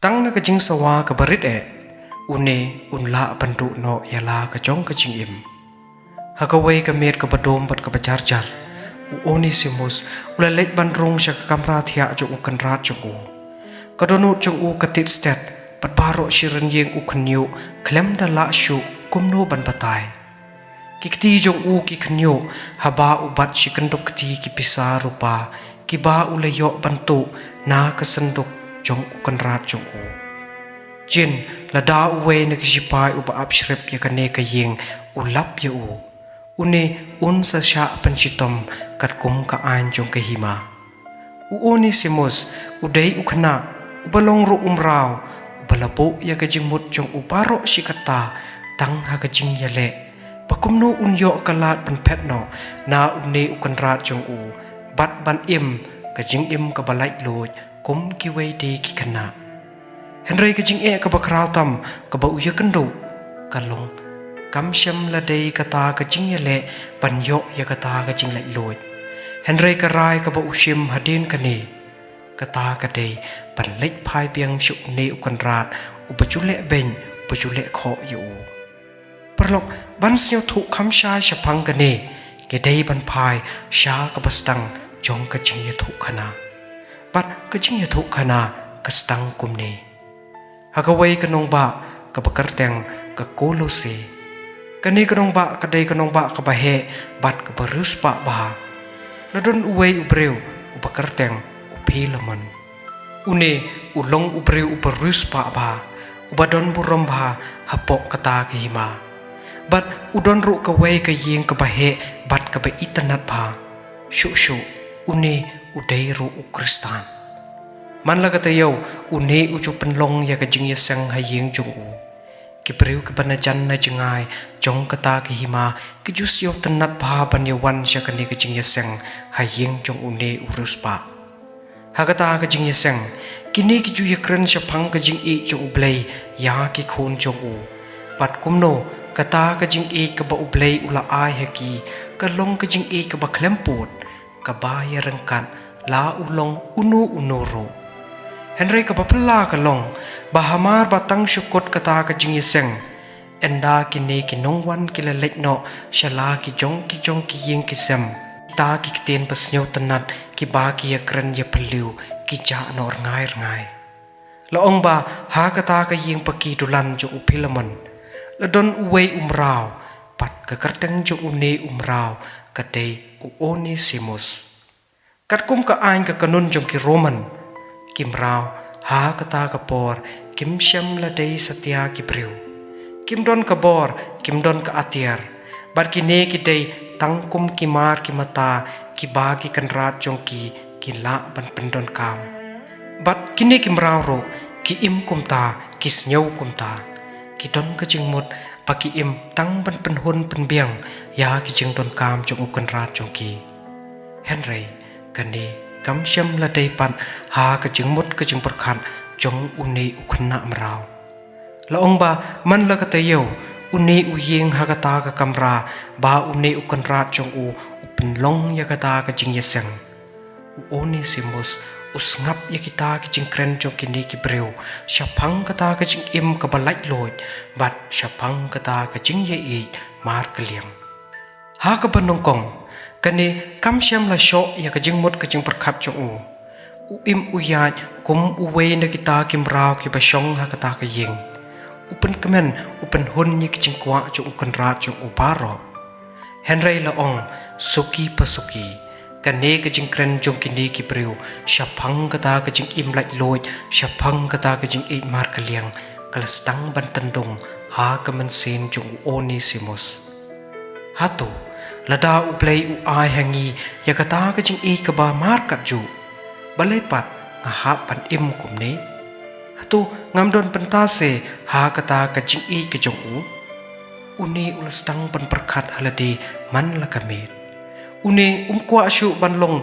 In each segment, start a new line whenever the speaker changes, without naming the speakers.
ตั้งนักจิงสวากบริดอุเนอุนละบรรดุโนยาลากจงกจิงอิมหากเวกเมดกบดมบัดกบจารจารอุโอนิซิมุสอุลเล็กบันรงชักกำราเทียจงอุกันราจงอูกระโดนุจงอูกติดสเตตปัดบารอชิรันเยงอุคันยูเคลมดละชุกุมโนบันปตายกิกตีจงอูกิคันยูฮาบาอุบัดชิกันดกตีกิปิสารุปากิบาอุลยอบันตุนากสันดกจงอุกันราจงอูจินละดาอุเวนกจิปายอุบอับชริบยกันเนกยิงอุลับยอูอุเนอุนสชาปัญชิตมกัดกุมกะอานจงกะหิมาอุโอนิซิมุสอุเดยอุขณะอุบลงรุอุมราวอุบลปุยกจิมุดจงอุปารอชิกตาตังหากจิงยะเลปะกุมโนอุนโยกลาดบันเพชนอนาอุเนอุกันราจงอูบัดบันอิมกะจิงอิมกะบะไลโลยกุมกิเวเดกิขณะเห็นไรกะจิงกะบะคราวตำกะบะอุยกันดูกะลงกำชมละเดยกตากะจิงยะเลปัญโยยกตากะจิงไหลลอยเห็นไรกะรายกะบะอุชิมหะเดนกะเนกตากะเดยปันเล็กพายเปียงชุเนอุกันราดอุปจุเลเบนอุปจุเลขออยู่ปรลกบันเสียวถูกคำชายฉพังกะเนกะเดยบันพายชากะบะสตังจงกะจิงยะถูกขนาบัดกะจิงยะถูกขนากะสตังกุมเนหากะเวกะนงบะกะบะกะแตงกะโกโลเซกันนี้กนองบะกระเดยกนองบะกบะเฮบัดกบะรุสปะบาละดนอุเวอุเบรวอุปกระแตงอุพีละมันอุเนอุลงอุเบรวอุปรุสปะบาอุบดนบุรมบาหปกกตากหิมาบัดอุดนรุกเวกยิงกบะเฮบัดกบะอิตนัดบาชุชุอุเนอุเดยรุอุคริสตานมันละกะเตยวอุเนอุจุปันลงยากะจิงยะสังหายิงจงอูกิปริวกบันจันna jengai jong kata ke hima ke jus yo tenat bha ban yo wan sha kani ke jing yaseng hayeng jong une urus pa ha kata ke jing yaseng kini ki ju yakren sha phang ke jing e jong ublei ya ki khon jong u pat kumno kata ke jing e ke ba ublei ula ai ha ki ka long ke jing e ke ba khlem put ka ba ya rengkat la ulong unu unoro Henry kapapala kalong bahamar batang syukot kata kajing yeseng enda kini kinongwan kilalek no shala ki jong ki yeng kisem ta ki kiten pasnyo tenat ki ba ki yakren ya peliu ki ja no ngai la ong ba ha kata ka yeng paki dulan jo upilaman la don uwe umrao pat ka karteng jo une umrao kadei uone simus kat kum ka ain ka kanun jong ki roman Kim rao ha kata kapor kim shem la dei satya ki priu kim don kabor kim don ka atiar bar ki ne ki dei tangkum ki mar ki mata ki ba ki kanrat jongki ki la ban pendon kam bat ki ne kim rao ro ki im kum ta ki snyau kum ta ki don ka jing mut pa ki im tang ban pen hun pen biang ya ki jing don kam jong u kanrat jongki Henry kaniกำช้ำละได้ปันหากระจึงมดกระจึงประคันจงอุนีอุคณะมราวละองบามันละกะเตยวอุนีอุเยงหากตากะกำราบาอุนีอุกันราจงอุเป็นลงยากตากะจึงยะเซงอุโอนิซิมุสอุสงับยากิตากะจึงเครนจงกินีกิเบรวชะพังกะตากะจึงอิมกะบะไลลอยบัดชะพังกะตากะจึงยะอีมารกะเลียงหากะบันนงกงกันนี้คำเชื่อมละโชยากจึงมดกจึงประคับจงอุอิมอุยากุมอุเวนกิตากิมราวกิบชงหากตากยิงอุปนกเมนอุปนหุนยิกจึงกว่าจงอุกันราจงอุปารอเฮนไรละองสุกีปสุกีกันนี้กจึงเครนจงกินีกิปริวฉับพังกตากจึงอิมไหลลอยฉับพังกตากจึงอิมารกเลียงกลสตังบันตันดงหากมันเซนจงโอนิซิมุสฮัตุละดาอุเปลยอุอายแห่งนี้ยากตากจึงอีกบามารกัดจูบะเลยปัดงาหาปันอิมกุมนี้ฮัตุงามดนปันตาเสหากตากจึงอีกจงอุนีอุลสตังปันประคัดฮลดีมันละกะเมดอุนีกว่าชุบันลง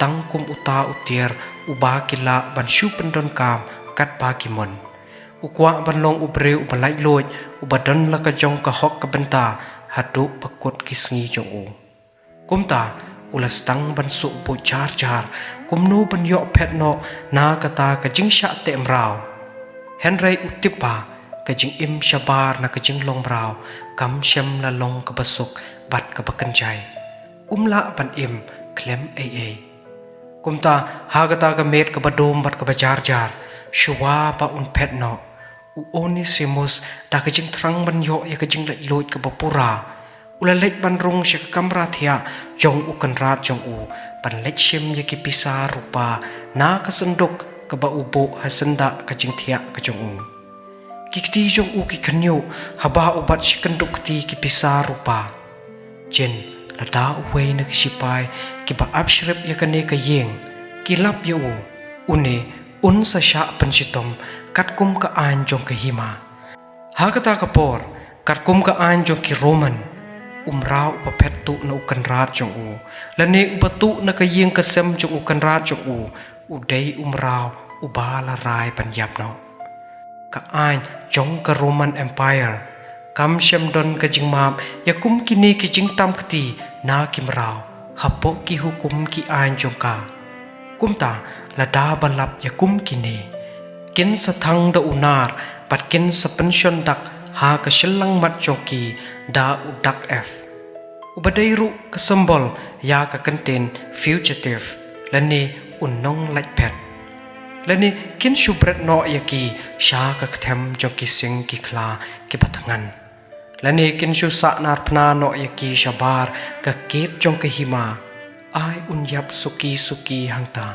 ตังกุมอุตาอุเตียร์อุบากิละบันชุปันดนกามกัดปากิมนอุกว่าบันลงอุเบรอุบะไลลอยอุบดันละกะจงกะฮอกกะบันตาhadu pakut kisngi jong u kumta ulas tang ban su bu char kumnu ban yo phet no na kata ka jingsha tem rao Henry utipa kajing im shabar na kajing long brau kam shem la long kabasuk bat kabakanjay umla pan im klem ay kumta hagata ka met kabadom bat kabajar jar shuwa pa un pet no Onesimus da kajing trang ban yo ya kajing lai loit kabapura ulalek ban rong sya kamra thia jong ukan rat jong u ban lech shem ya ki pisa rupa na kasenduk kaba ubo hasenda kajing thia kajong u kikti jong u ki kanyo haba ubat shikenduk kti ki pisa rupa jen lada uway na kisipai ki ba abshrip ya kane kayeng kilap ya u une un sa sya pansitom katkum ka an jong kahima hagata kapor katkum ka an jong ki roman umrau upapettu na ukan rat jong u lane ubatu na kayeng kasem jong ukan rat jong u udai umrau ubala rai panyap no ka an jong ka Roman Empire kam shem don ka jingmap yakum kini ki jingtam kti na kimrau hapo ki hukum ki an jong ka kumta lada balap yakum kini kin sa thang da unar pat kin sa pension dak ha ka shelang mat joki da udak f ubadairu ka symbol ya ka contain fugitive lani unnong like pet lani kin shubret no yaki sha ka them joki sing ki khla ki pathangan lani kin shu sa nar phna no yaki shabar ka ket jong ka hima ai unyap suki hangta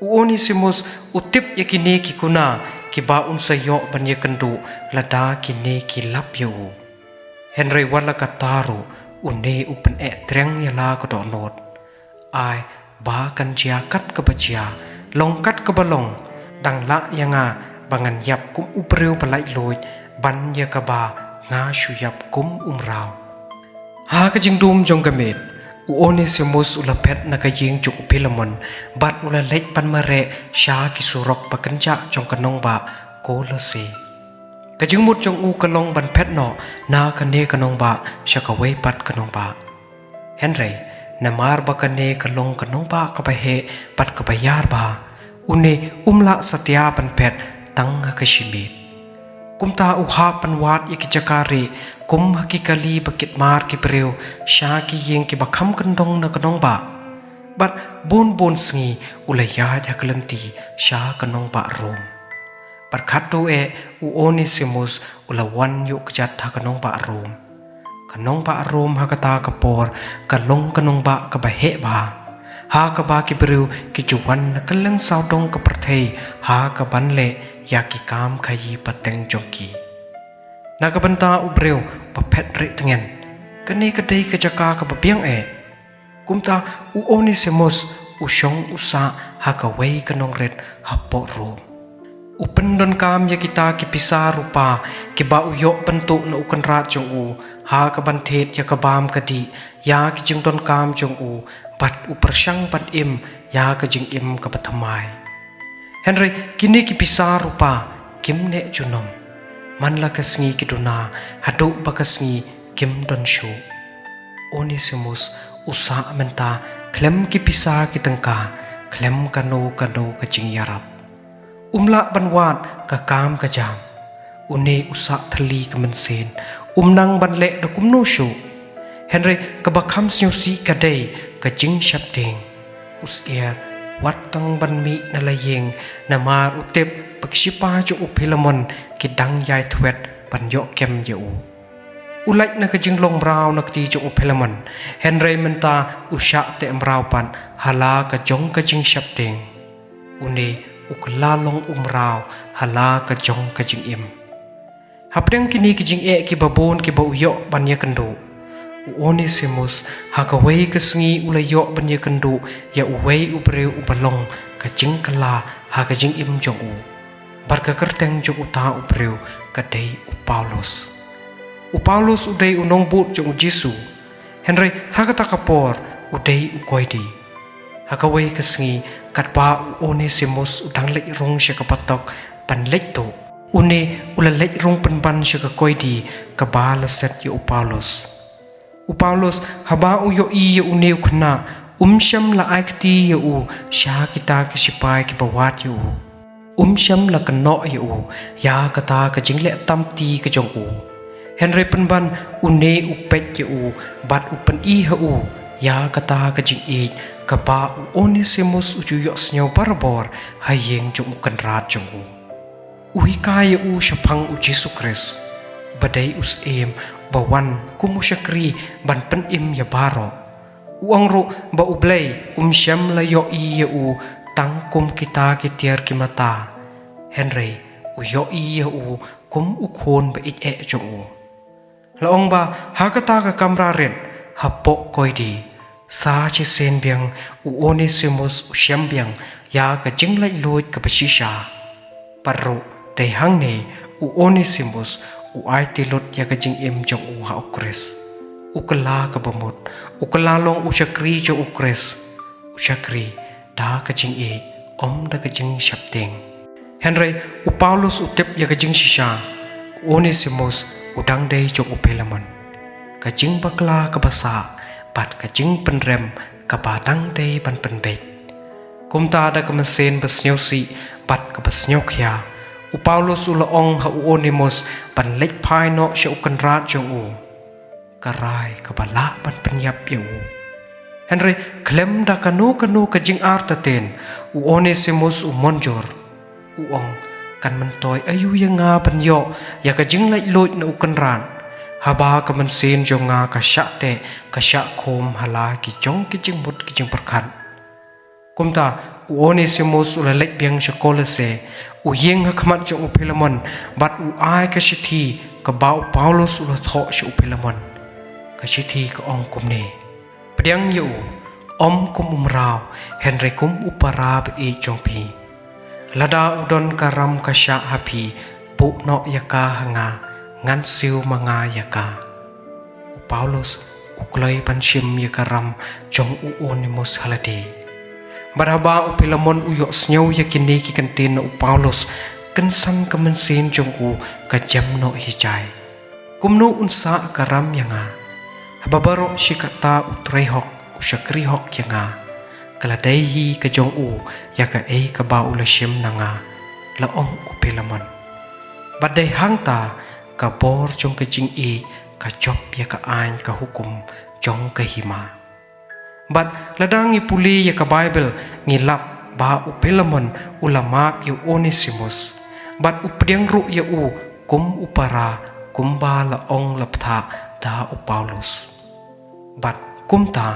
Onesimus utip yakini ki kuna ki ba unsayo ban yakandu lada kini ki lap yu Henry wala kataru une upen treng yala ko donot ai ba kan jia kat ka bajia long kat ka balong dang la yanga bangan yap kum upreu palai loi ban ya ka ba nga shu yap kum umrau ha ka jingdum jong gamet Onesimus ulapet na kaying juk upilamon bat ulalek pan mare sya kisurok pakenja jong kanong ba kolose kajing mut jong u kalong ban pet no na kane kanong ba sya kaway pat kanong ba Henry namar ba kane kalong kanong ba kabahe pat kabayar ba une umla satya pan pet tang kashimit kumta uha panwat ikijakari kum hakikali bakit mar ki preu sha ki yeng ki bakham kandong na kanong ba bat bon sngi ulaya jaklanti sha kanong ba rom barkhatu Onesimus ulawan yu kjat ha kanong ba rom hakata kapor kalong kanong ba kabahe ba ha ka ba ki preu ki juwan na kalang saudong ka parthei ha ka banle ya ki kam khayi pateng jongki nakabanta ubreu papet re tengen kane kadai ka jaka ka babiang kumta Onesimus usyong usa hakaway kanong red hapo ro upendon kam ya kita ki pisa rupa ki ba uyo bentuk na ukan rat jong u ha ka banthet ya ka bam kadi ya ki jingdon kam jong u bat upersyang bat im ya ka jing im ka pathamai Henry kini ki pisa rupa kim ne junom man la kasngi kiduna hadu bakasngi kim don shu Onesimus usa menta klem ki pisa ki tengka klem kano kajing yarap umla banwat ka kam ka jam une usa thali ka mensen umnang banle da kumno shu Henry ka bakham snyusi ka dei ka jing shapting usier watang banmi na layeng namar utip pagshipa jo upilamon kidang yai thwet panyo kem yeu ulai na kajing long brau nakti jo upilamon Henry menta usha te mrau pan hala ka jong kajing shapting une ukla long umrau hala ka jong kajing im hapdeng kini kajing ki babon ki bauyo banya kendo Onesimus hakaway kasngi ulayo banya kendo ya uway ubreu ubalong kajing kala hakajing im jong u barka kerteng jong uta ubreu kadai Paulus uday unong but jong Jesu Henry hakata kapor uday ukoidi hakaway kasngi katpa Onesimus udang lek rong siya kapatok panlek to une ulalek rong panban siya kakoidi kabalaset yu Paulus haba uyo iya une ukna umsyam la aikti yu sya kita kisipai kibawat yu Syam la kan no ya u ya kata ka jing le tam ti ka jong u Henry penban une upet ya u bat upen I ha u ya kata ka jing e ka ba Onesimus uju yo snyo barbor hayeng jong kan rat jong u Uhi ka ya u syapang u Jesu Kris badai us em bawan kumusyakri ban pen im ya baro uang ro ba ublay Syam la yo I ya u tangkum kita kitiar kimata Henry u yo I ya u kum u khon ba ik e jong u Laong ba hakata ka kamra ren hapo koi di sa chi sen biang u Onesimus Syam biang ya ka jing lai loit ka basisha parro dai hang ne u Onesimus u ai tilot ya ka jing im jong u ha ukres u kala ka bamut u kala long u syakri jo ukres u syakri da ka jing e da ka jing syapteng Henry u Paulus u tep ya ka jing shisha Onesimus udang day jong u Philemon ka jing bakla ka basa pat ka jing penrem ka batang day ban penbet kumta da ka masen basnyosi pat ka basnyok ya u Paulus u laong ha u Onesimus ban lek phai no sha u kan rat jong u karai ka bala ban penyap ya u Henry klem da kanu ka jing artaten u Onesimus u monjor u ong kan mentoy ayu yang nga banyo ya ka jing lai loit na u kan ran haba ka mansen jo nga ka syate ka syak khom hala ki jong ki jing mut ki jing perkhan kumta u Onesimus u lalek biang sekolase u yeng ha khamat jong u Philemon bat u ai ka sithi ka ba u Paulus u tho shu Philemon ka sithi ka ong kumne pediang yu kum umrao Henry kum upara be jong pi lada udon karam kasya hapi pu no yaka hanga ngan siu manga yaka u Paulus uklai panshim yakaram jong u Onesimus halade baraba u Philemon u yo snyo yakini ki kantin u Paulus kensan kemensin jong u ka jam no hijai kumno unsa karam yanga hababaro shikata utrehok u shakrihok yanga kaladai hi ka jong u ya ka e ka ba ulashim nanga laong u Philemon badai hangta ka bor jong ka jing e ka chop ya ka ain ka hukum jong ka hima bad ladang i puli ya ka Bible ngilap ba u Philemon ulama yu Onesimus bad u pdiang ru ya u kum upara kumba laong laptha da u Paulus bad kumta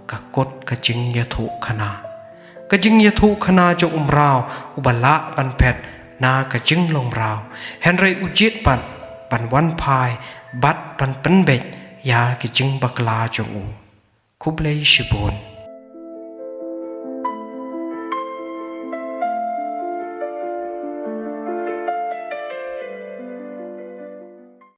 ka kot ka jing ya thu khana ka jing ya thu khana jo umrao ubala ban phet na ka jing long rao Henry ujit pan wan phai bat pan pen bet ya ki jing bakla jo u kublei shibon